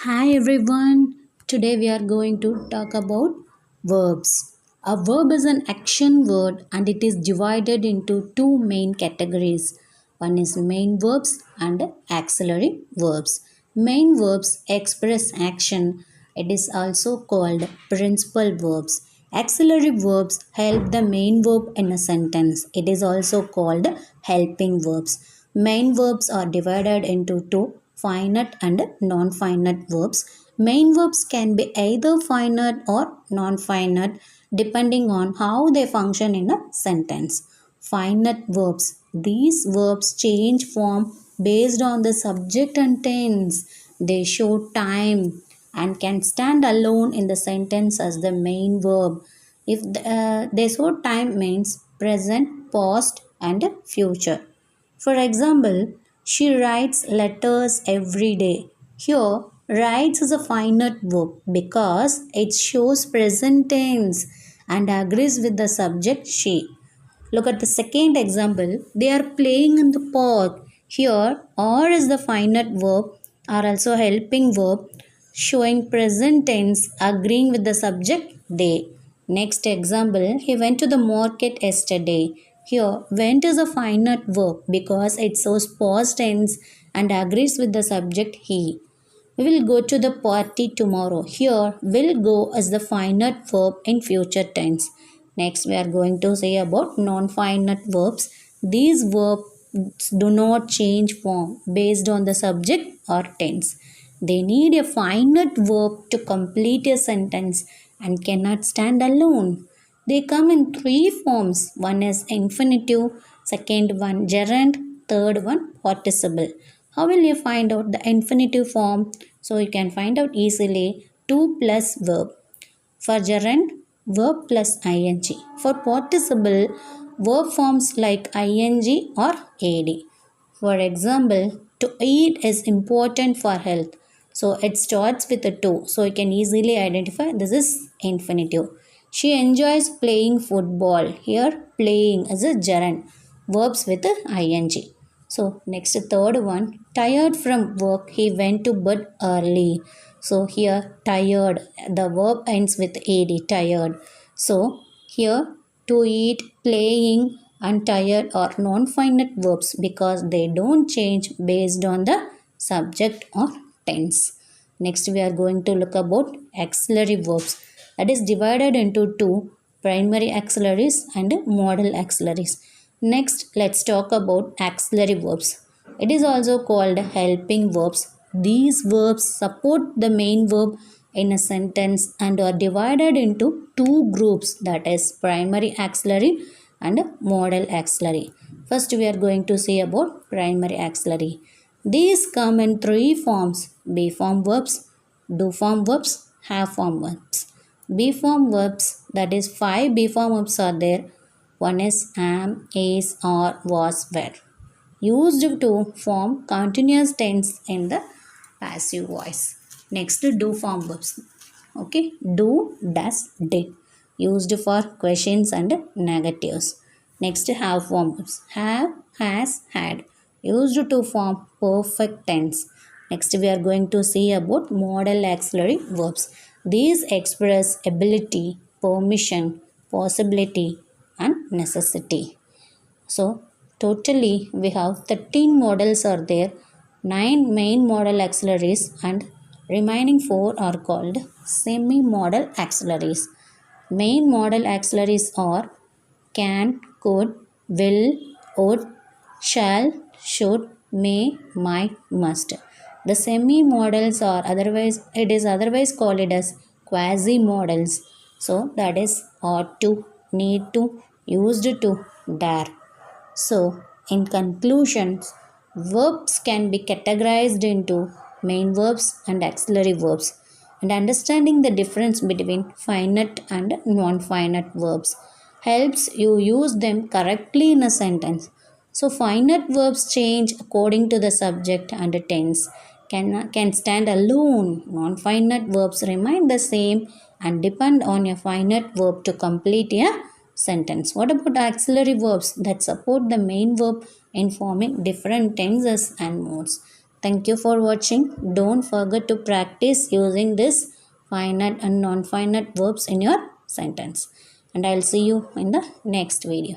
Hi everyone. Today we are going to talk about verbs. A verb is an action word and it is divided into two main categories. One is main verbs and auxiliary verbs. Main verbs express action. It is also called principal verbs. Auxiliary verbs help the main verb in a sentence. It is also called helping verbs. Main verbs are divided into two finite and non-finite verbs. Main verbs can be either finite or non-finite depending on how they function in a sentence. Finite verbs. These verbs change form based on the subject and tense. They show time and can stand alone in the sentence as the main verb. If they show time means present, past and future. For example, she writes letters every day. Here, writes is a finite verb because it shows present tense and agrees with the subject she. Look at the second example. They are playing in the park. Here, or is the finite verb are also helping verb showing present tense agreeing with the subject they. Next example, he went to the market yesterday. Here, went is a finite verb because it shows past tense and agrees with the subject he. We will go to the party tomorrow. Here, will go as the finite verb in future tense. Next, we are going to say about non-finite verbs. These verbs do not change form based on the subject or tense. They need a finite verb to complete a sentence and cannot stand alone. They come in three forms. One is infinitive, second one gerund, third one participle. How will you find out the infinitive form? So you can find out easily 2 plus verb. For gerund, verb plus ing. For participle, verb forms like ing or ad. For example, to eat is important for health. So it starts with a to. So you can easily identify this is infinitive. She enjoys playing football. Here, playing is a gerund. Verbs with ing. So next third one, tired from work, he went to bed early. So here tired, the verb ends with ad, tired. So here to eat, playing and tired are non-finite verbs because they don't change based on the subject or tense. Next we are going to look about auxiliary verbs, that is divided into two, primary auxiliaries and modal auxiliaries. Next, let's talk about auxiliary verbs. It is also called helping verbs. These verbs support the main verb in a sentence and are divided into two groups, that is primary auxiliary and modal auxiliary. First, we are going to see about primary auxiliary. These come in three forms: be form verbs, do form verbs, have form verbs. Be form verbs, that is five be form verbs are there. One is am, is, or, was, were. Used to form continuous tense in the passive voice. Next, do form verbs. Okay, do, does, did. Used for questions and negatives. Next, have form verbs. Have, has, had. Used to form perfect tense. Next, we are going to see about modal auxiliary verbs. These express ability, permission, possibility, and necessity. So, totally we have 13 models are there, 9 main modal auxiliaries, and remaining 4 are called semi-modal auxiliaries. Main modal auxiliaries are can, could, will, would, shall, should, may, might, must. The semi-modals are otherwise called it as quasi-modals. So that is ought to, need to, used to, dare. So, in conclusions, verbs can be categorized into main verbs and auxiliary verbs, and understanding the difference between finite and non-finite verbs helps you use them correctly in a sentence. So, finite verbs change according to the subject and tense, can stand alone. Non-finite verbs remain the same and depend on a finite verb to complete a sentence. What about auxiliary verbs that support the main verb in forming different tenses and modes? Thank you for watching. Don't forget to practice using this finite and non-finite verbs in your sentence. And I'll see you in the next video.